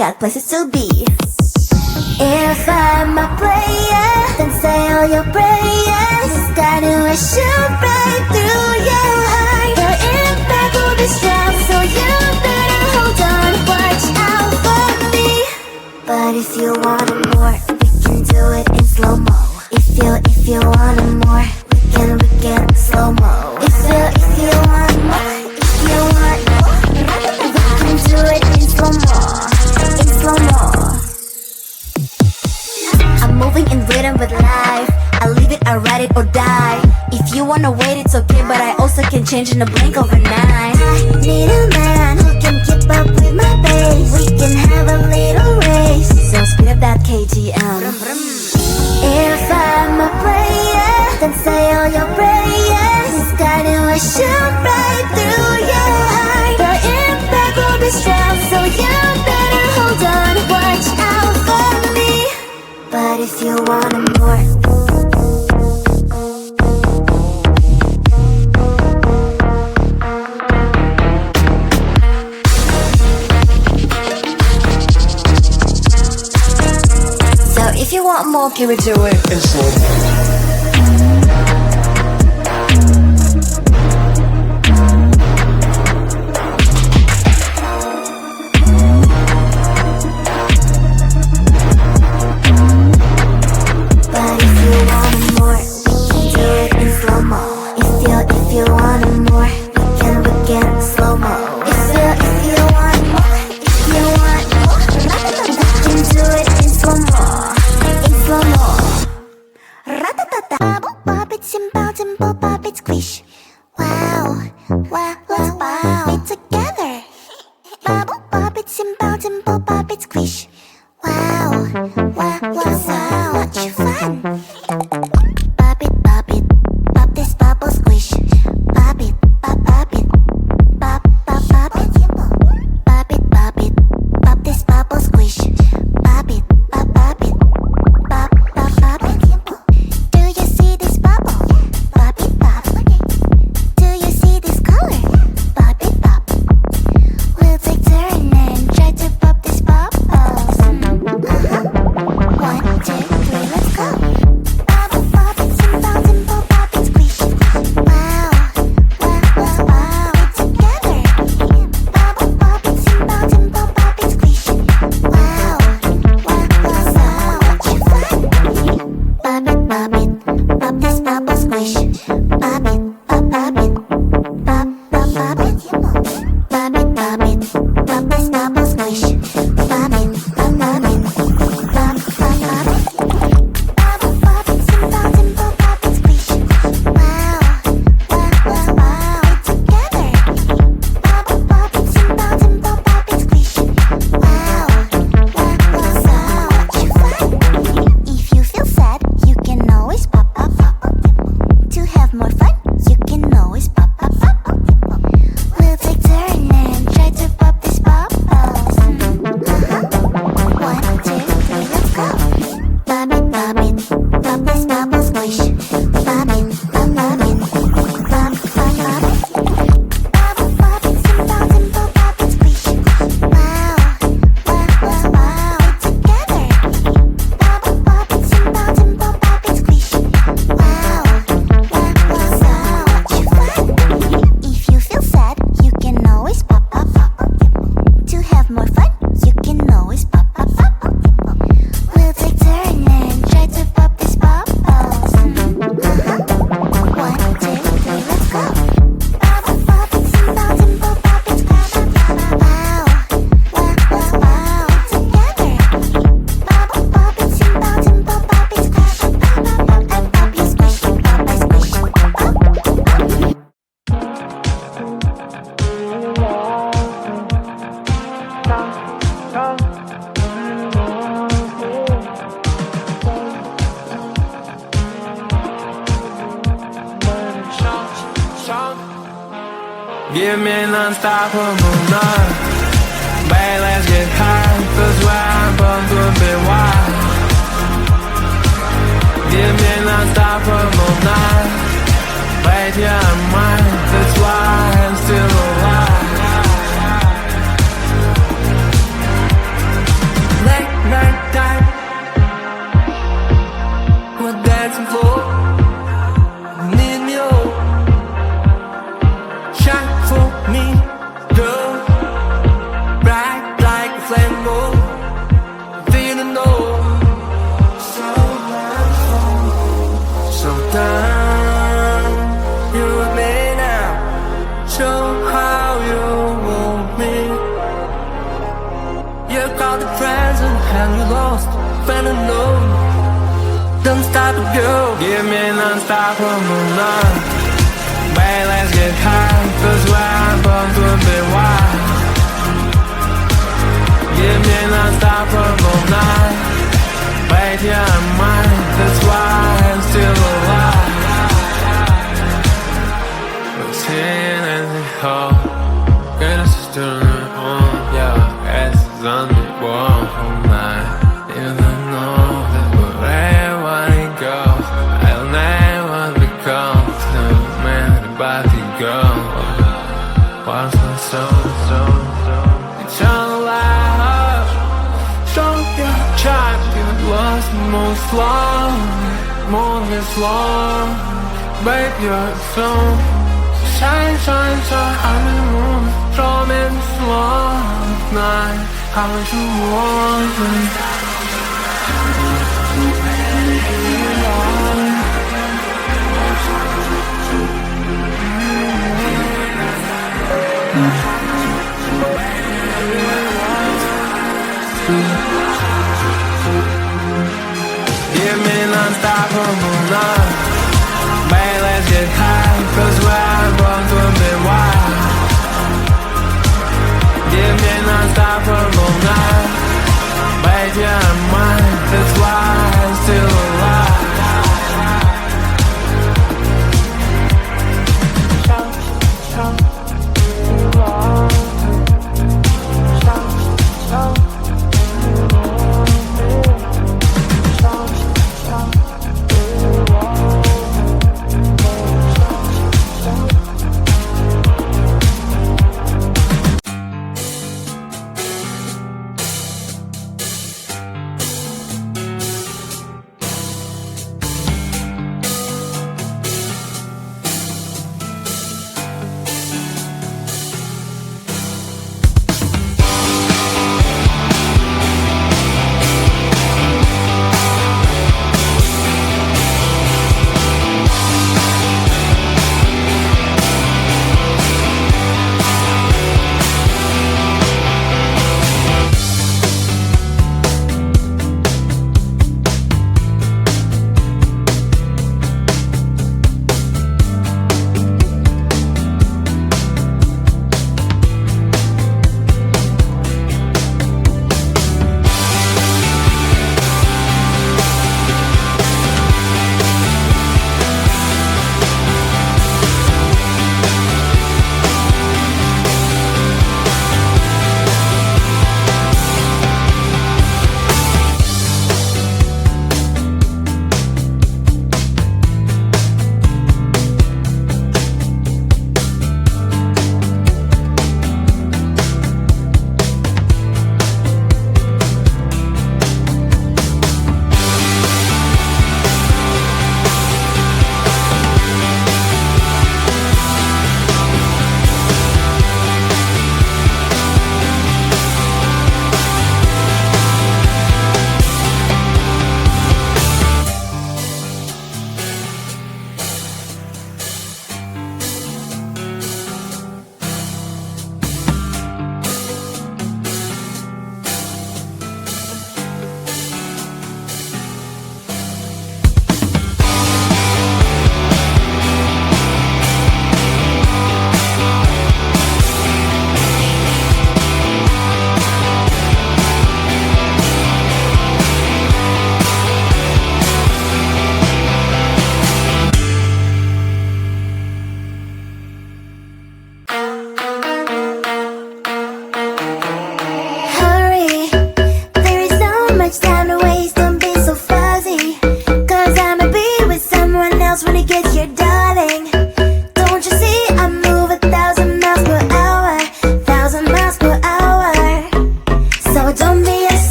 got places to be. If I'm a player, then say all your prayers. Got to shoot right through your heart. The impact will be strong, so you better hold on. Watch out for me. But if you want it more, we can do it in slow-mo. If you want it more, we can slow-mo. If you want more, we can do it in slow-mo. In slow-mo. I'm moving in rhythm with life. I leave it, I ride it or die. If you wanna wait, it's okay, but I also can change in a blink overnight. I need a man who can keep up with my pace. We can have a little race, so speed up that KTM. If I'm a player, then say all your prayers. Got to shoot right through your heart. The impact will be strong, so you better hold on. Watch out for me. But if you want it more, so if you want more, can we do it in slow-mo? Give me an unstoppable love. Babe, let's get high, 'cause where I'm from could be wild. Give me an unstoppable night. Right here I'm mine, that's why I'm still alive. call the present, and you lost, fell alone. Don't stop to go. Give me non-stoppable love. Babe, let's get high, 'cause we're born to be wild. Give me non-stoppable night. Babe, you're mine, that's why I'm still alive. We're sitting in the hall, goodness is doing it all. Yeah, ass is on the wall all night. You don't know that wherever I go, I'll never become the man about to go. What's my soul, eternal life. Show your child, you lost most long, more is long. Babe, you're so shine, shine, shine, I'm in the moon. Show me this long night, how much you want me. Give me non-stoppable love. Babe, let's get high, 'cause we're born to be wild. Give me non-stoppable night. Babe, you're mine, that's why I'm still alive.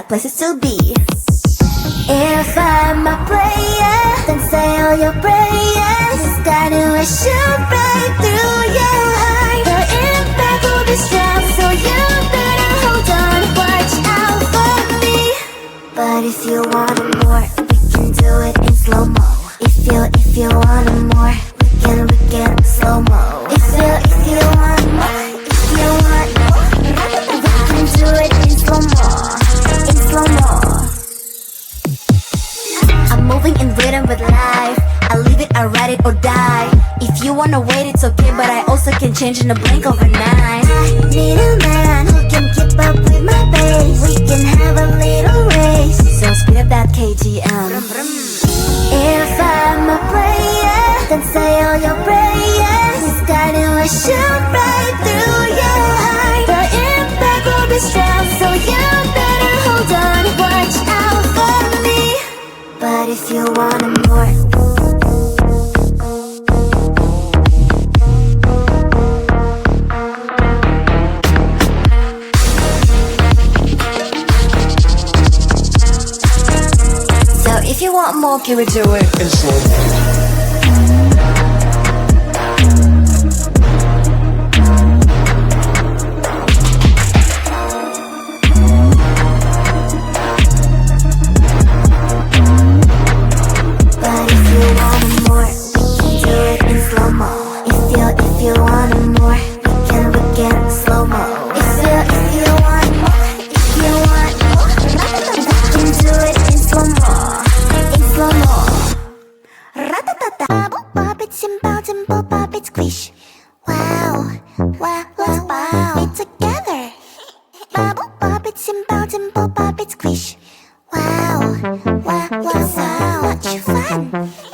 places to be. If I'm a player, then say all your prayers. It's gonna shoot right through your heart. The impact will be strong, so you better hold on. Watch out for me. But if you want it more, we can do it in slow-mo. If you want it more, we can slow-mo. If you want more, we can do it in slow-mo. In slow-mo. I'm moving in rhythm with life. I leave it, I ride it or die. If you wanna wait, it's okay, but I also can change in a blink overnight. I need a man who can keep up with my pace. We can have a little race. So speed up that KTM. If I'm a player, then say all your prayers. This guy will shoot right through your heart. The impact will be strong, so you better hold on. Watch out for me. But if you want it more, if you want more, can we do it in slow-mo? But if you want it more, we can do it in slow-mo. If you want it more, we can slow-mo. If you want more, we can do it in slow-mo. Ratatata. Bubble pop it, simple pop it, squish. Wow, let's pop it together. Bubble pop it, simple pop it, squish. Wow, so much fun.